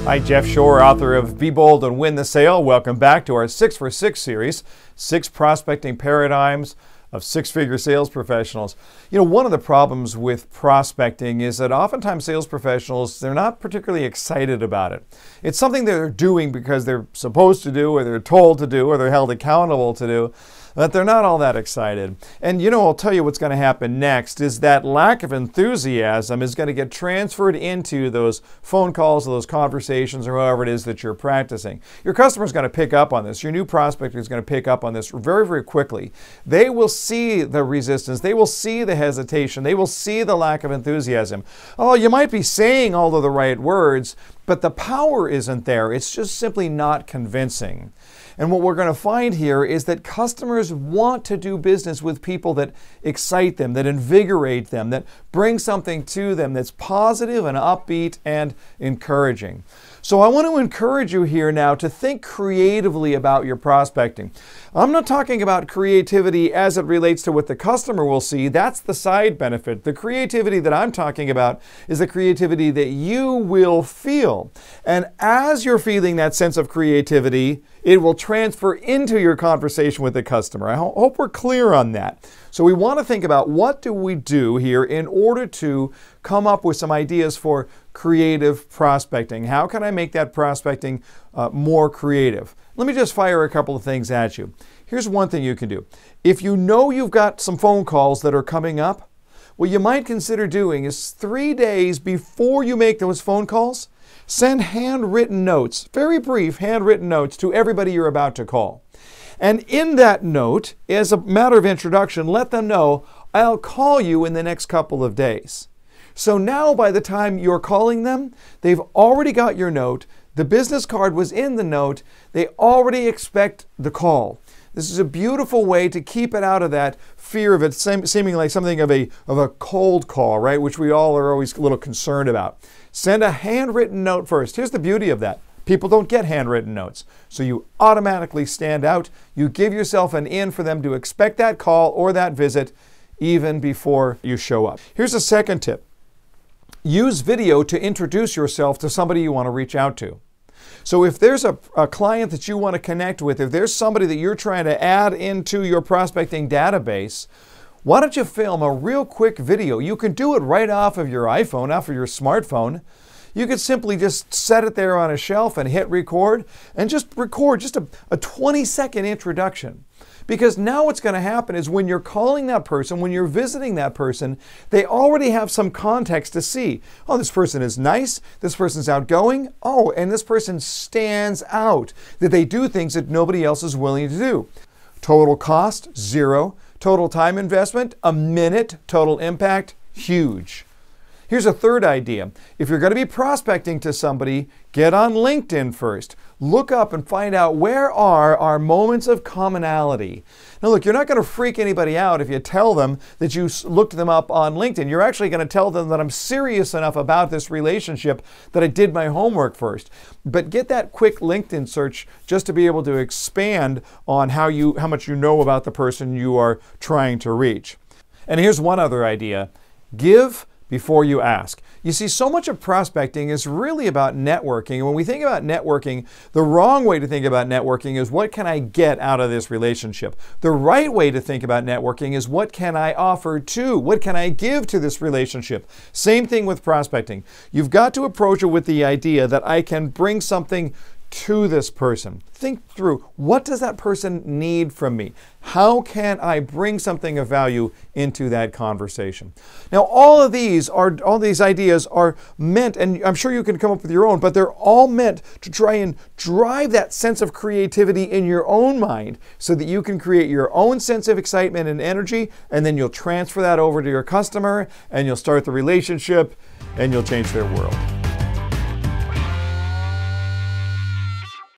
Hi, Jeff Shore, author of Be Bold and Win the Sale. Welcome back to our 6 for 6 series, 6 prospecting paradigms of six-figure sales professionals. You know, one of the problems with prospecting is that oftentimes sales professionals, they're not particularly excited about it. It's something they're doing because they're supposed to do, or they're told to do, or they're held accountable to do, but they're not all that excited. And you know, I'll tell you what's going to happen next is that lack of enthusiasm is going to get transferred into those phone calls, or those conversations, or whatever it is that you're practicing. Your customer is going to pick up on this. Your new prospect is going to pick up on this very, very quickly. They will see the resistance. They will see the hesitation. They will see the lack of enthusiasm. Oh, you might be saying all of the right words, but the power isn't there. It's just simply not convincing. And what we're going to find here is that customers want to do business with people that excite them, that invigorate them, that bring something to them that's positive and upbeat and encouraging. So I want to encourage you here now to think creatively about your prospecting. I'm not talking about creativity as it relates to what the customer will see. That's the side benefit. The creativity that I'm talking about is the creativity that you will feel. And as you're feeling that sense of creativity, it will transfer into your conversation with the customer. I hope we're clear on that. So we want to think about what do we do here in order to come up with some ideas for creative prospecting. How can I make that prospecting more creative? Let me just fire a couple of things at you. Here's one thing you can do. If you know you've got some phone calls that are coming up, what you might consider doing is 3 days before you make those phone calls, send handwritten notes, very brief handwritten notes to everybody you're about to call. And in that note, as a matter of introduction, let them know, I'll call you in the next couple of days. So now by the time you're calling them, they've already got your note. The business card was in the note. They already expect the call. This is a beautiful way to keep it out of that fear of it seeming like something of a cold call, right? Which we all are always a little concerned about. Send a handwritten note first. Here's the beauty of that. People don't get handwritten notes. So you automatically stand out. You give yourself an in for them to expect that call or that visit even before you show up. Here's a second tip. Use video to introduce yourself to somebody you want to reach out to. So if there's a client that you want to connect with, if there's somebody that you're trying to add into your prospecting database, why don't you film a real quick video? You can do it right off of your iPhone, off of your smartphone. You could simply just set it there on a shelf and hit record and just record just a 20-second introduction. Because now what's going to happen is when you're calling that person, when you're visiting that person, they already have some context to see. Oh, this person is nice. This person's outgoing. Oh, and this person stands out. That they do things that nobody else is willing to do. Total cost, 0. Total time investment, a minute. Total impact, huge. Here's a third idea. If you're going to be prospecting to somebody, get on LinkedIn first. Look up and find out where are our moments of commonality. Now look, you're not going to freak anybody out if you tell them that you looked them up on LinkedIn. You're actually going to tell them that I'm serious enough about this relationship that I did my homework first. But get that quick LinkedIn search just to be able to expand on how much you know about the person you are trying to reach. And here's one other idea. Give before you ask. You see, so much of prospecting is really about networking. And when we think about networking, the wrong way to think about networking is what can I get out of this relationship? The right way to think about networking is what can I offer to? What can I give to this relationship? Same thing with prospecting. You've got to approach it with the idea that I can bring something to this person. Think through, what does that person need from me? How can I bring something of value into that conversation? Now, all these ideas are meant, and I'm sure you can come up with your own, but they're all meant to try and drive that sense of creativity in your own mind so that you can create your own sense of excitement and energy, and then you'll transfer that over to your customer, and you'll start the relationship, and you'll change their world.